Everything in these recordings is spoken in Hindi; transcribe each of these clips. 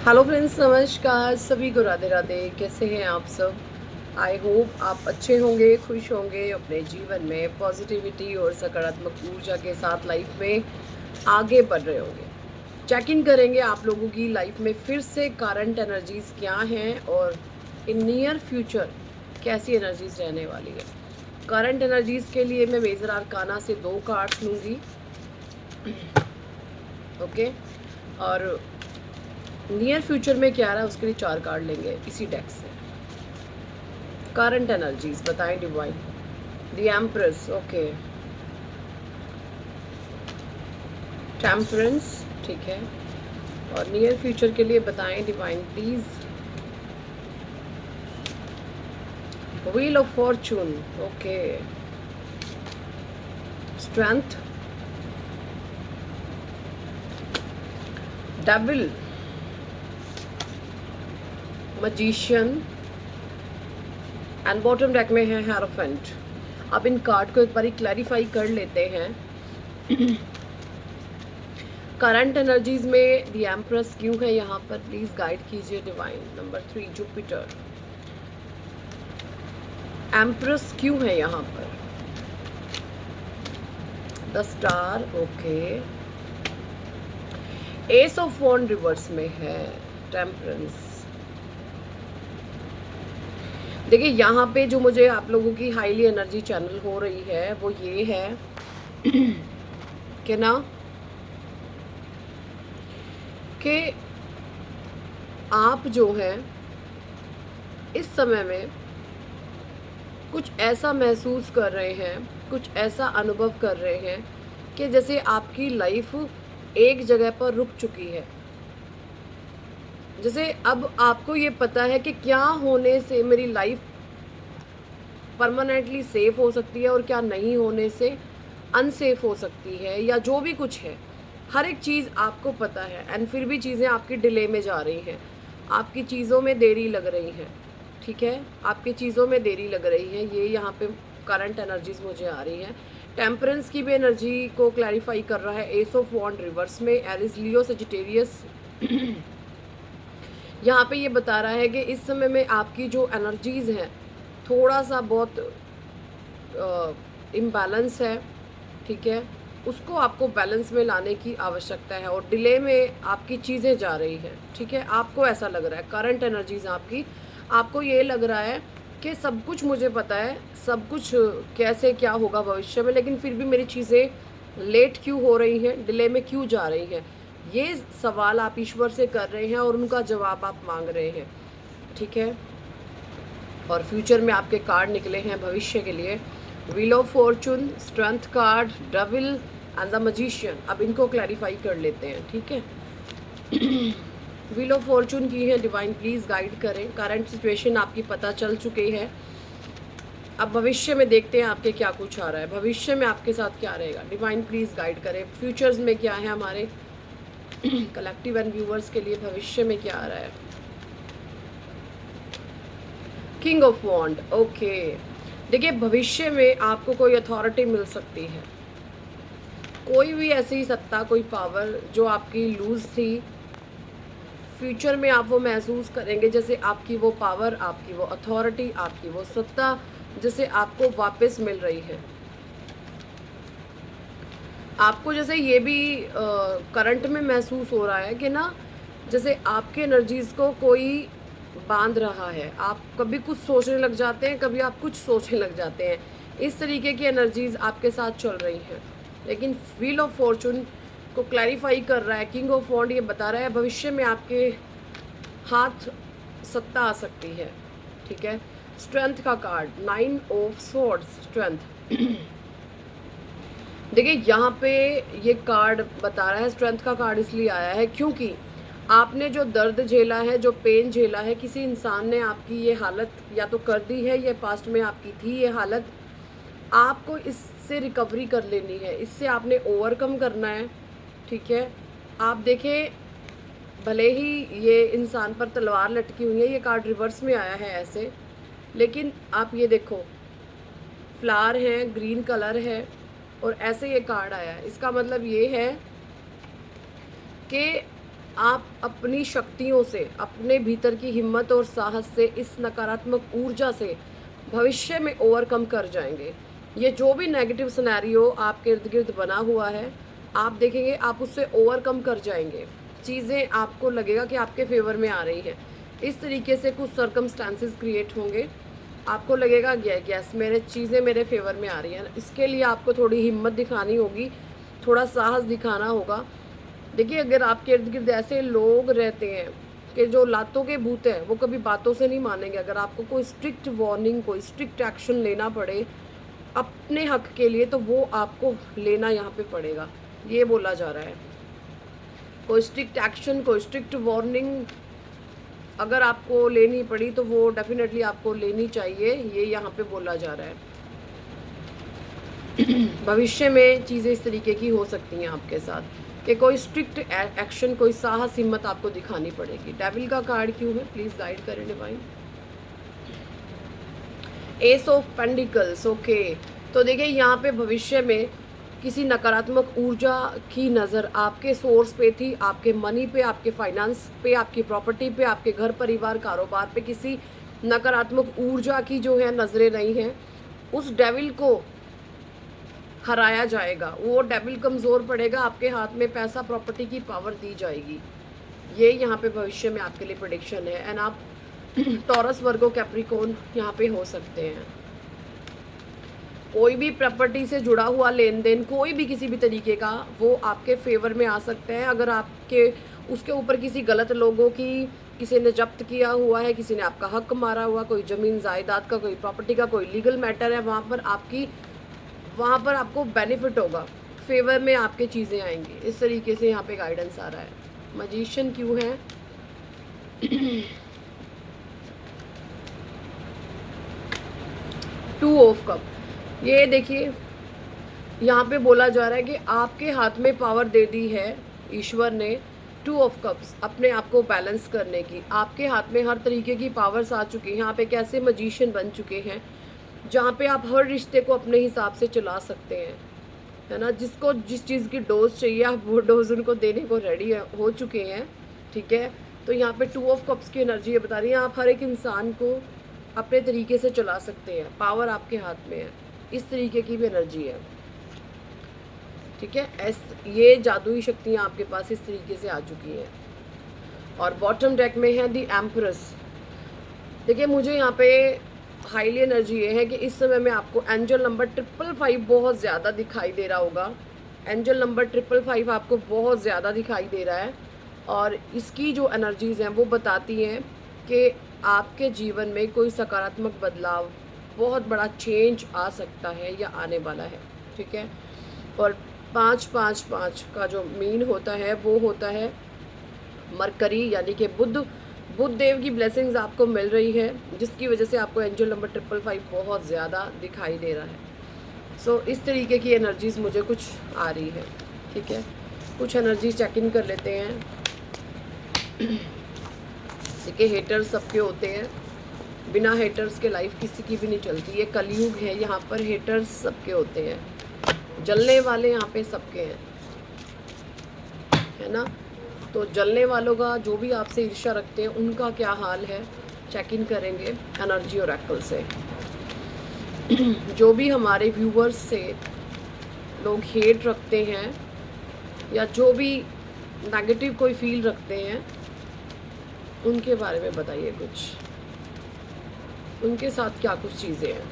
हेलो फ्रेंड्स, नमस्कार। सभी को राधे राधे। कैसे हैं आप सब? आई होप आप अच्छे होंगे, खुश होंगे, अपने जीवन में पॉजिटिविटी और सकारात्मक ऊर्जा के साथ लाइफ में आगे बढ़ रहे होंगे। चेक इन करेंगे आप लोगों की लाइफ में फिर से करंट एनर्जीज क्या हैं और इन नियर फ्यूचर कैसी एनर्जीज रहने वाली है। करंट एनर्जीज के लिए मैं मेजर आर्काना से 2 कार्ड्स लूँगी, ओके। और नियर फ्यूचर में क्या रहा है उसके लिए 4 कार्ड लेंगे इसी डेक से। करंट एनर्जीज बताएं divine. The empress, okay. Temperance, ठीक है। और नियर फ्यूचर के लिए बताएं divine please. Wheel of Fortune, okay. Strength, devil, magician and bottom deck में है हेरोफेंट। अब इन कार्ड को एक बार क्लैरिफाई कर लेते हैं। करंट एनर्जीज में द एम्प्रेस क्यों है यहाँ पर, प्लीज गाइड कीजिए डिवाइन। Number 3 Jupiter. एम्प्रेस क्यों है यहाँ पर? The star, okay. Ace of wand reverse में है। टेम्परेंस। देखिए यहाँ पे जो मुझे आप लोगों की हाईली एनर्जी चैनल हो रही है वो ये है कि ना कि आप जो है इस समय में कुछ ऐसा महसूस कर रहे हैं, कुछ ऐसा अनुभव कर रहे हैं कि जैसे आपकी लाइफ एक जगह पर रुक चुकी है। जैसे अब आपको ये पता है कि क्या होने से मेरी लाइफ परमानेंटली सेफ हो सकती है और क्या नहीं होने से अनसेफ हो सकती है, या जो भी कुछ है हर एक चीज़ आपको पता है एंड फिर भी चीज़ें आपकी डिले में जा रही हैं, आपकी चीज़ों में देरी लग रही है। ठीक है, आपकी चीज़ों में देरी लग रही है, ये यहाँ पे करंट एनर्जीज मुझे आ रही है। टेम्परेंस की भी एनर्जी को क्लैरिफाई कर रहा है एस ऑफ वॉन्ड रिवर्स में। एरिस, लियो, सजिटेरियस। यहाँ पे ये बता रहा है कि इस समय में आपकी जो एनर्जीज हैं थोड़ा सा बहुत इम्बैलेंस है, ठीक है। उसको आपको बैलेंस में लाने की आवश्यकता है और डिले में आपकी चीज़ें जा रही हैं, ठीक है। आपको ऐसा लग रहा है करंट एनर्जीज आपकी, आपको ये लग रहा है कि सब कुछ मुझे पता है, सब कुछ कैसे क्या होगा भविष्य में, लेकिन फिर भी मेरी चीज़ें लेट क्यों हो रही हैं, डिले में क्यों जा रही हैं। ये सवाल आप ईश्वर से कर रहे हैं और उनका जवाब आप मांग रहे हैं, ठीक है। और फ्यूचर में आपके कार्ड निकले हैं भविष्य के लिए। Wheel of Fortune, strength card, devil and the magician. अब इनको क्लैरिफाई कर लेते हैं, ठीक है। व्हील ऑफ फॉर्चून की है डिवाइन, प्लीज गाइड करें। करंट सिचुएशन आपकी पता चल चुकी है, अब भविष्य में देखते हैं आपके क्या कुछ आ रहा है। भविष्य में आपके साथ क्या रहेगा, डिवाइन प्लीज गाइड करें। फ्यूचर्स में क्या है हमारे कलेक्टिव एंड व्यूअर्स के लिए, भविष्य में क्या आ रहा है। King of wand, okay. देखिए भविष्य में आपको कोई अथॉरिटी मिल सकती है, कोई भी ऐसी सत्ता, कोई पावर जो आपकी लूज थी, फ्यूचर में आप वो महसूस करेंगे जैसे आपकी वो पावर, आपकी वो अथॉरिटी, आपकी वो सत्ता जैसे आपको वापस मिल रही है। आपको जैसे ये भी करंट में महसूस हो रहा है कि ना जैसे आपके एनर्जीज को कोई बांध रहा है, आप कभी कुछ सोचने लग जाते हैं, कभी आप कुछ सोचने लग जाते हैं। इस तरीके की एनर्जीज आपके साथ चल रही हैं। लेकिन व्हील ऑफ फॉर्चून को क्लैरिफाई कर रहा है, किंग ऑफ वॉन्ड ये बता रहा है भविष्य में आपके हाथ सत्ता आ सकती है, ठीक है। स्ट्रेंथ का कार्ड, 9 ऑफ स्वॉर्ड्स, स्ट्रेंथ। देखिए यहाँ पे ये कार्ड बता रहा है, स्ट्रेंथ का कार्ड इसलिए आया है क्योंकि आपने जो दर्द झेला है, जो पेन झेला है, किसी इंसान ने आपकी ये हालत या तो कर दी है, ये पास्ट में आपकी थी ये हालत, आपको इससे रिकवरी कर लेनी है, इससे आपने ओवरकम करना है, ठीक है। आप देखें भले ही ये इंसान पर तलवार लटकी हुई है, ये कार्ड रिवर्स में आया है ऐसे, लेकिन आप ये देखो फ्लावर है, ग्रीन कलर है और ऐसे ये कार्ड आया है। इसका मतलब ये है कि आप अपनी शक्तियों से, अपने भीतर की हिम्मत और साहस से, इस नकारात्मक ऊर्जा से भविष्य में ओवरकम कर जाएंगे। ये जो भी नेगेटिव सिनेरियो आपके इर्द गिर्द बना हुआ है, आप देखेंगे आप उससे ओवरकम कर जाएंगे। चीज़ें आपको लगेगा कि आपके फेवर में आ रही हैं। इस तरीके से कुछ सर्कमस्टांसेस क्रिएट होंगे, आपको लगेगा यस मेरे चीज़ें मेरे फेवर में आ रही हैं। इसके लिए आपको थोड़ी हिम्मत दिखानी होगी, थोड़ा साहस दिखाना होगा। देखिए, अगर आपके इर्द गिर्द ऐसे लोग रहते हैं कि जो लातों के भूत हैं, वो कभी बातों से नहीं मानेंगे। अगर आपको कोई स्ट्रिक्ट वार्निंग, कोई स्ट्रिक्ट एक्शन लेना पड़े अपने हक के लिए, तो वो आपको लेना यहाँ पे पड़ेगा, ये बोला जा रहा है। कोई स्ट्रिक्ट एक्शन, कोई स्ट्रिक्ट वार्निंग अगर आपको लेनी पड़ी तो वो डेफिनेटली आपको लेनी चाहिए, ये यहाँ पे बोला जा रहा है। भविष्य में चीज़ें इस तरीके की हो सकती हैं आपके साथ कि कोई स्ट्रिक्ट एक्शन, कोई साहस, हिम्मत आपको दिखानी पड़ेगी। डेविल का कार्ड क्यों है, प्लीज़ गाइड करें divine. S of pentacles, okay. तो देखिए, यहाँ पे भविष्य में किसी नकारात्मक ऊर्जा की नज़र आपके सोर्स पे थी, आपके मनी पे, आपके फाइनेंस पे, आपकी प्रॉपर्टी पे, आपके घर परिवार कारोबार पे किसी नकारात्मक ऊर्जा की जो है नज़रें रही हैं। उस डेविल को हराया जाएगा, वो डेविल कमज़ोर पड़ेगा, आपके हाथ में पैसा, प्रॉपर्टी की पावर दी जाएगी। ये यहाँ पे भविष्य में आपके लिए प्रेडिक्शन है। एंड आप टॉरस, वर्गो, कैप्रिकॉर्न यहाँ पे हो सकते हैं। कोई भी प्रॉपर्टी से जुड़ा हुआ लेन देन, कोई भी किसी भी तरीके का, वो आपके फेवर में आ सकते हैं। अगर आपके उसके ऊपर किसी गलत लोगों की किसी ने जब्त किया हुआ है, किसी ने आपका हक मारा हुआ, कोई ज़मीन जायदाद का, कोई प्रॉपर्टी का, कोई लीगल मैटर है, वहाँ पर आपको बेनिफिट होगा, फेवर में आपके चीज़ें आएंगी। इस तरीके से यहाँ पे गाइडेंस आ रहा है। मैजिशियन क्यों है? टू ऑफ कप, ये देखिए यहाँ पे बोला जा रहा है कि आपके हाथ में पावर दे दी है ईश्वर ने, टू ऑफ कप्स, अपने आप को बैलेंस करने की। आपके हाथ में हर तरीके की पावर्स आ चुकी हैं। यहाँ पे कैसे मैजिशियन बन चुके हैं, जहाँ पे आप हर रिश्ते को अपने हिसाब से चला सकते हैं, है ना। जिसको जिस चीज़ की डोज चाहिए, आप वो डोज उनको देने को रेडी हो चुके हैं, ठीक है। तो यहाँ पे टू ऑफ कप्स की एनर्जी ये बता रही है, आप हर एक इंसान को अपने तरीके से चला सकते हैं, पावर आपके हाथ में है। इस तरीके की भी एनर्जी है, ठीक है। ये जादुई शक्तियाँ आपके पास इस तरीके से आ चुकी हैं। और बॉटम डेक में है दी एम्प्रेस। देखिए, मुझे यहाँ पे हाईली एनर्जी ये है कि इस समय में आपको एंजल नंबर 555 बहुत ज़्यादा दिखाई दे रहा होगा। एंजल नंबर 555 आपको बहुत ज़्यादा दिखाई दे रहा है। और इसकी जो एनर्जीज़ हैं वो बताती हैं कि आपके जीवन में कोई सकारात्मक बदलाव, बहुत बड़ा चेंज आ सकता है या आने वाला है, ठीक है। और 555 का जो मीन होता है वो होता है मरकरी, यानी कि बुध देव की ब्लेसिंग्स आपको मिल रही है, जिसकी वजह से आपको एंजल नंबर 555 बहुत ज़्यादा दिखाई दे रहा है। सो इस तरीके की एनर्जीज़ मुझे कुछ आ रही है, ठीक है। कुछ एनर्जी चेक इन कर लेते हैं। देखिए, हेटर्स सबके होते हैं, बिना हेटर्स के लाइफ किसी की भी नहीं चलती। ये कलयुग है, यहाँ पर हेटर्स सबके होते हैं, जलने वाले यहाँ पे सबके हैं, है ना। तो जलने वालों का, जो भी आपसे ईर्ष्या रखते हैं, उनका क्या हाल है, चेक इन करेंगे एनर्जी ओरेकल से। जो भी हमारे व्यूवर्स से लोग हेट रखते हैं या जो भी नेगेटिव कोई फील रखते हैं, उनके बारे में बताइए कुछ, उनके साथ क्या कुछ चीज़ें हैं।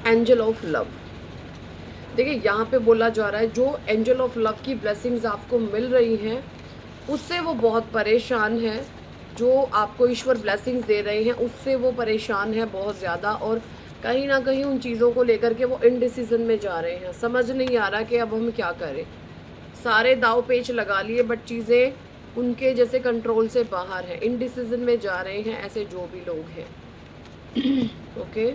एंजल ऑफ लव, देखिए यहाँ पे बोला जा रहा है जो एंजल ऑफ लव की ब्लेसिंग्स आपको मिल रही हैं, उससे वो बहुत परेशान है। जो आपको ईश्वर ब्लेसिंग्स दे रहे हैं उससे वो परेशान है बहुत ज़्यादा, और कहीं ना कहीं उन चीज़ों को लेकर के वो इनडिसीजन में जा रहे हैं। समझ नहीं आ रहा कि अब हम क्या करें। सारे दाव पेच लगा लिए, बट चीज़ें उनके जैसे कंट्रोल से बाहर है, इनडिसीजन में जा रहे हैं ऐसे जो भी लोग हैं। ओके,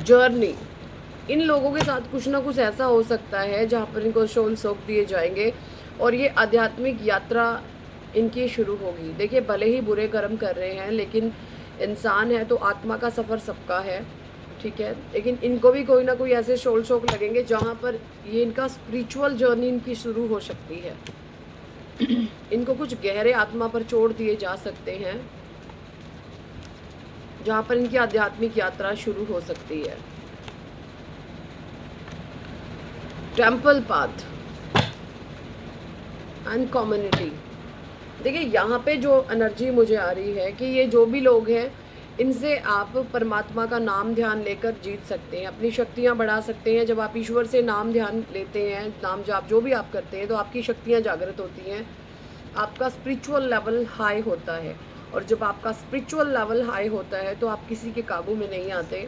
जर्नी, इन लोगों के साथ कुछ ना कुछ ऐसा हो सकता है जहाँ पर इनको शोल सौंप दिए जाएंगे और ये आध्यात्मिक यात्रा इनकी शुरू होगी। देखिए, भले ही बुरे कर्म कर रहे हैं, लेकिन इंसान है तो आत्मा का सफ़र सबका है, ठीक है, लेकिन इनको भी कोई ना कोई ऐसे शोल शौक लगेंगे जहाँ पर ये इनका स्पिरिचुअल जर्नी इनकी शुरू हो सकती है। इनको कुछ गहरे आत्मा पर छोड़ दिए जा सकते हैं जहाँ पर इनकी आध्यात्मिक यात्रा शुरू हो सकती है। Temple path and community. देखिए यहाँ पे जो एनर्जी मुझे आ रही है कि ये जो भी लोग हैं, इनसे आप परमात्मा का नाम ध्यान लेकर जीत सकते हैं, अपनी शक्तियाँ बढ़ा सकते हैं। जब आप ईश्वर से नाम ध्यान लेते हैं, नाम जाप जो भी आप करते हैं, तो आपकी शक्तियाँ जागृत होती हैं, आपका स्पिरिचुअल लेवल हाई होता है। और जब आपका स्पिरिचुअल लेवल हाई होता है तो आप किसी के काबू में नहीं आते।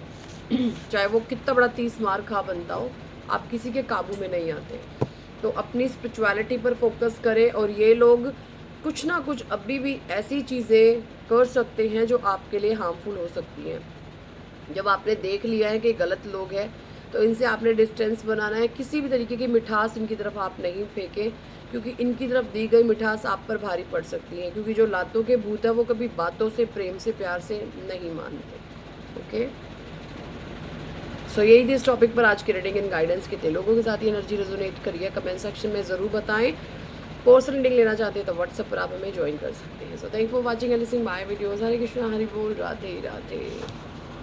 चाहे वो कितना बड़ा 30 मार खा बनता हो, आप किसी के काबू में नहीं आते। तो अपनी स्पिरिचुअलिटी पर फोकस करें। और ये लोग कुछ ना कुछ अभी भी ऐसी चीज़ें कर सकते हैं जो आपके लिए हार्मफुल हो सकती हैं। जब आपने देख लिया है कि गलत लोग हैं, तो इनसे आपने डिस्टेंस बनाना है। किसी भी तरीके की मिठास इनकी तरफ आप नहीं फेंकें, क्योंकि इनकी तरफ दी गई मिठास आप पर भारी पड़ सकती है। क्योंकि जो लातों के भूत है वो कभी बातों से, प्रेम से, प्यार से नहीं मानते। ओके, सो यही थी इस टॉपिक पर आज की रीडिंग एंड गाइडेंस। कितने लोगों के साथ ये एनर्जी रेजोनेट करिए कमेंट सेक्शन में ज़रूर बताएं। पर्सनल रीडिंग लेना चाहते हैं तो व्हाट्सएप पर आप हमें ज्वाइन कर सकते हैं। So thank for watching and listening my videos. Hare Krishna, Hari बोल, राधे राधे।